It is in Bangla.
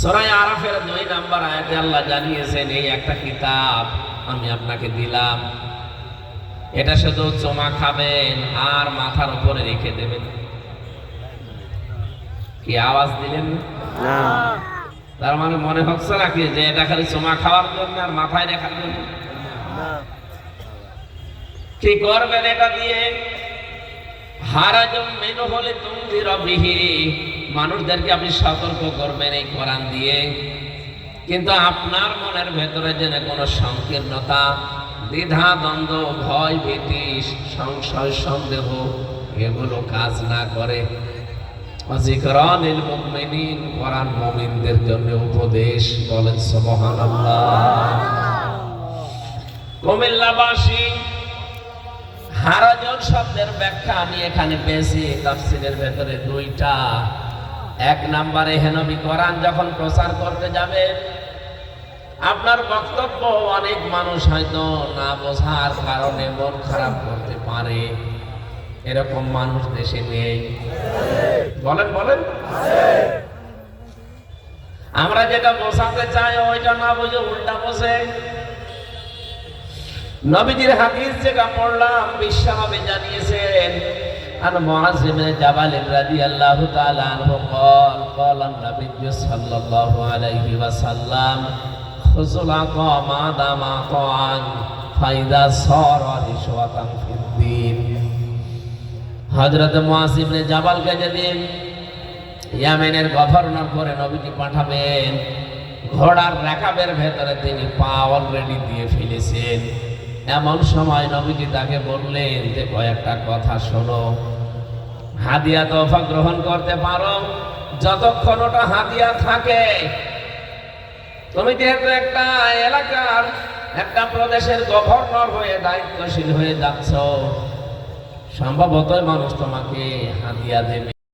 সূরা আরাফের 2 নম্বর আয়াতে আল্লাহ জানিয়েছেন, এই একটা কিতাব আমি আপনাকে দিলাম, এটা শুধু চমা খাবেন আর মাথার উপরে রেখে দেবেন। কি আওয়াজ দিলেন না? তার মানে মনে হচ্ছে নাকি যে এটা খালি চমা খাওয়ার জন্য আর মাথায় রাখার জন্য? কি করবেন এটা দিয়ে? হারাজম মেনু হলে তুমজির বিহি, মানুষদেরকে আপনি সতর্ক করবেন এই কোরআন দিয়ে। কিন্তু আপনার মনের ভেতরে যেন কোনো সংকীর্ণতা, দ্বিধা, দ্বন্দ্ব, ভয়, ভীতি, সংশয়, সন্দেহ এগুলো কাজ না করে। যিকরানিল মুমিনিন, কোরআন মুমিনদের জন্য উপদেশ। বলেন সুবহানাল্লাহ। কুমিল্লাবাসী হারাজন শব্দের ব্যাখ্যা আমি এখানে পেয়েছি তাফসীরের ভেতরে 2টা। 1 নম্বরে, হে নবী, কোরআন যখন প্রচার করতে যাবে, আপনার বক্তব্য অনেক মানুষ হয়তো না বোঝার কারণে মন খারাপ করতে পারে। এরকম মানুষ দেশে নেই? বলেন বলেন। আমরা যেটা বোঝাতে চাই ওইটা না বুঝে উল্টা বোঝে। নবীজির হাদিস যেটা পড়লাম, বিশ্বনবী জানিয়েছেন, আন মুআয ইবনে জাবাল রাদিয়াল্লাহু তাআলা আনহু قال قال النبي صلى الله عليه وسلم خذوا العفو ما دام طاعا فإذا صار رشوة في الدين। হযরত মুআয ইবনে জাবালকে যেদিন ইয়ামেনের গভর্নর করে নবীজি পাঠাবেন, ঘোড়ার রাকাবের ভেতরে তিনি পা অলরেডি দিয়ে ফেলেছেন। এমন সময় নবীজি তাকে বললেন যে কয়েকটা কথা শোনো, হাদিয়া তোফা গ্রহণ করতে পারো যতক্ষণ ওটা হাদিয়া থাকে। তুমি যেহেতু একটা এলাকার, একটা প্রদেশের গভর্নর হয়ে দায়িত্বশীল হয়ে যাচ্ছ, সম্ভবত মানুষ তোমাকে হাদিয়া দেবে।